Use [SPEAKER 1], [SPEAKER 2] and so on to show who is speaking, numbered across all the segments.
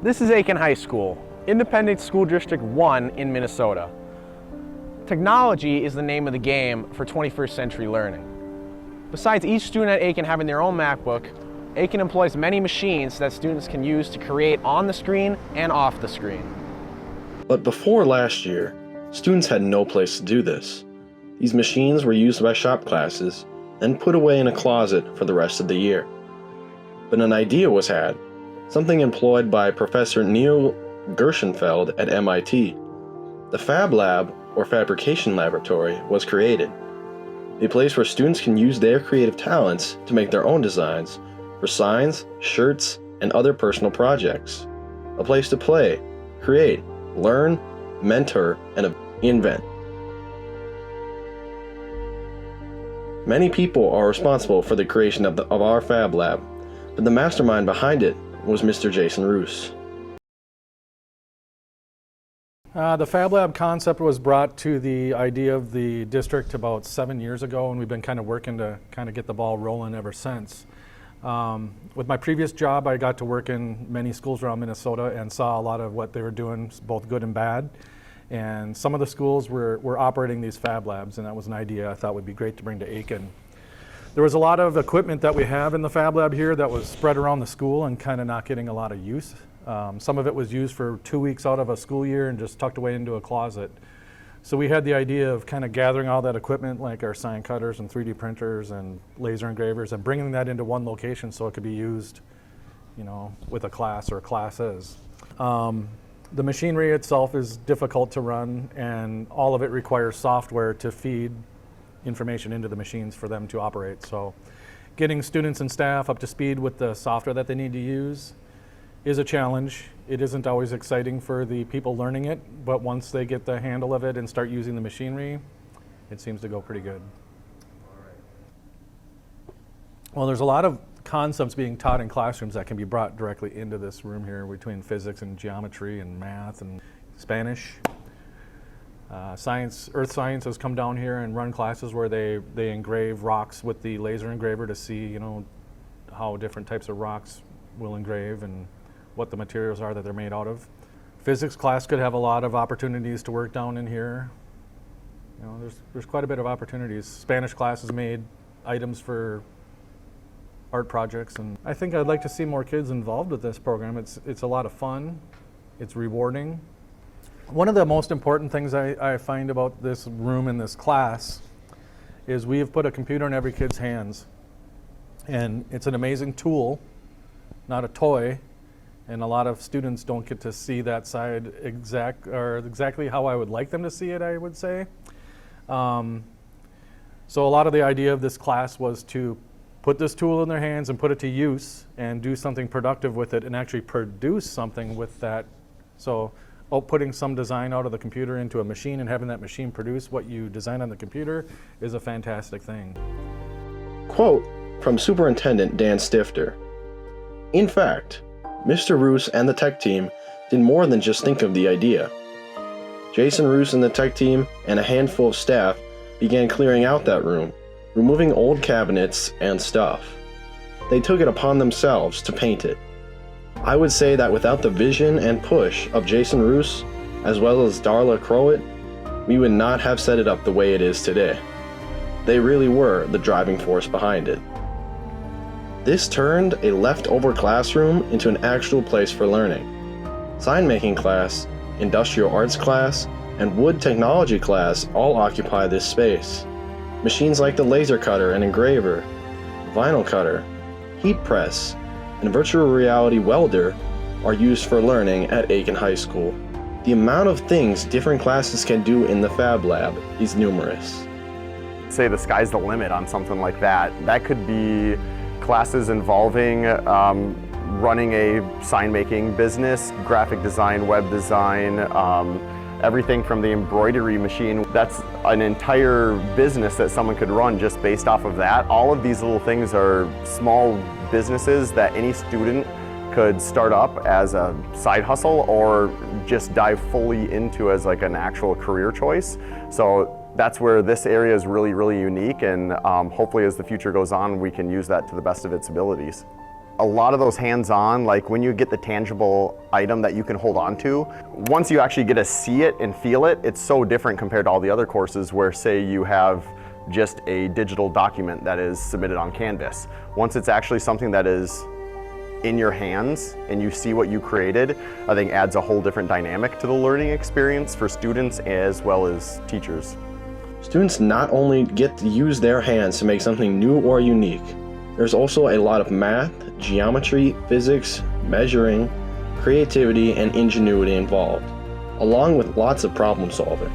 [SPEAKER 1] This is Aitkin High School, Independent School District 1 in Minnesota. Technology is the name of the game for 21st century learning. Besides each student at Aitkin having their own MacBook, Aitkin employs many machines that students can use to create on the screen and off the screen.
[SPEAKER 2] But before last year, students had no place to do this. These machines were used by shop classes, then put away in a closet for the rest of the year. But an idea was had, something employed by Professor Neil Gershenfeld at MIT. The FabLab, or Fabrication Laboratory, was created. A place where students can use their creative talents to make their own designs for signs, shirts, and other personal projects. A place to play, create, learn, mentor, and invent. Many people are responsible for the creation of our FabLab, but the mastermind behind it was Mr. Jason Roos.
[SPEAKER 3] The FabLab concept was brought to the idea of the district about 7 years ago, and we've been kind of working to kind of get the ball rolling ever since. With my previous job, I got to work in many schools around Minnesota and saw a lot of what they were doing, both good and bad. And some of the schools were operating these FabLabs, and that was an idea I thought would be great to bring to Aitkin. There was a lot of equipment that we have in the FabLab here that was spread around the school and kind of not getting a lot of use. Some of it was used for 2 weeks out of a school year and just tucked away into a closet. So we had the idea of kind of gathering all that equipment, like our sign cutters and 3D printers and laser engravers, and bringing that into one location so it could be used, you know, with a class or classes. The machinery itself is difficult to run, and all of it requires software to feed information into the machines for them to operate. So getting students and staff up to speed with the software that they need to use is a challenge. It isn't always exciting for the people learning it, but once they get the handle of it and start using the machinery, it seems to go pretty good. Well, there's a lot of concepts being taught in classrooms that can be brought directly into this room here between physics and geometry and math and Spanish. Earth Science has come down here and run classes where they engrave rocks with the laser engraver to see, you know, how different types of rocks will engrave and what the materials are that they're made out of. Physics class could have a lot of opportunities to work down in here. You know, there's quite a bit of opportunities. Spanish class has made items for art projects, and I think I'd like to see more kids involved with this program. It's a lot of fun. It's rewarding. One of the most important things I find about this room and this class is we have put a computer in every kid's hands. And it's an amazing tool, not a toy. And a lot of students don't get to see that side exactly how I would like them to see it, I would say. So a lot of the idea of this class was to put this tool in their hands and put it to use and do something productive with it and actually produce something with that. So putting some design out of the computer into a machine and having that machine produce what you design on the computer is a fantastic thing.
[SPEAKER 2] Quote from Superintendent Dan Stifter. In fact, Mr. Roos and the tech team did more than just think of the idea. Jason Roos and the tech team and a handful of staff began clearing out that room, removing old cabinets and stuff. They took it upon themselves to paint it. I would say that without the vision and push of Jason Roos, as well as Darla Crowett, we would not have set it up the way it is today. They really were the driving force behind it. This turned a leftover classroom into an actual place for learning. Sign making class, industrial arts class, and wood technology class all occupy this space. Machines like the laser cutter and engraver, vinyl cutter, heat press, and virtual reality welder are used for learning at Aitkin High School. The amount of things different classes can do in the FabLab is numerous.
[SPEAKER 4] Say the sky's the limit on something like that. That could be classes involving running a sign-making business, graphic design, web design, everything from the embroidery machine. That's an entire business that someone could run just based off of that. All of these little things are small businesses that any student could start up as a side hustle or just dive fully into as like an actual career choice. So that's where this area is really, really unique, and hopefully as the future goes on, we can use that to the best of its abilities. a lot of those hands-on, like when you get the tangible item that you can hold on to, once you actually get to see it and feel it, it's so different compared to all the other courses where, say, you have just a digital document that is submitted on Canvas. Once it's actually something that is in your hands and you see what you created, I think adds a whole different dynamic to the learning experience for students as well as teachers.
[SPEAKER 2] Students not only get to use their hands to make something new or unique, there's also a lot of math, geometry, physics, measuring, creativity, and ingenuity involved, along with lots of problem solving.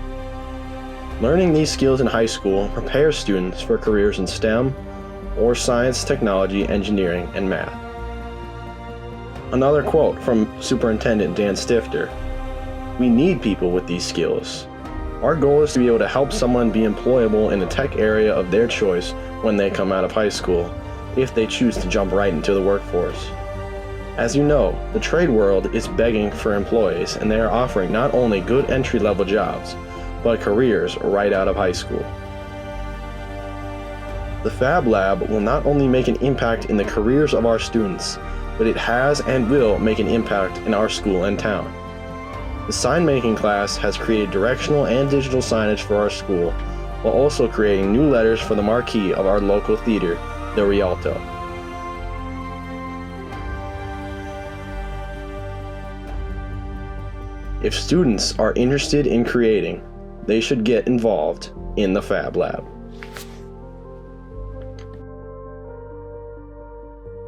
[SPEAKER 2] Learning these skills in high school prepares students for careers in STEM or science, technology, engineering, and math. Another quote from Superintendent Dan Stifter: "We need people with these skills. Our goal is to be able to help someone be employable in the tech area of their choice when they come out of high school, if they choose to jump right into the workforce. As you know, the trade world is begging for employees, and they are offering not only good entry-level jobs, but careers right out of high school." The FabLab will not only make an impact in the careers of our students, but it has and will make an impact in our school and town. The sign making class has created directional and digital signage for our school, while also creating new letters for the marquee of our local theater, the Rialto. If students are interested in creating, they should get involved in the FabLab.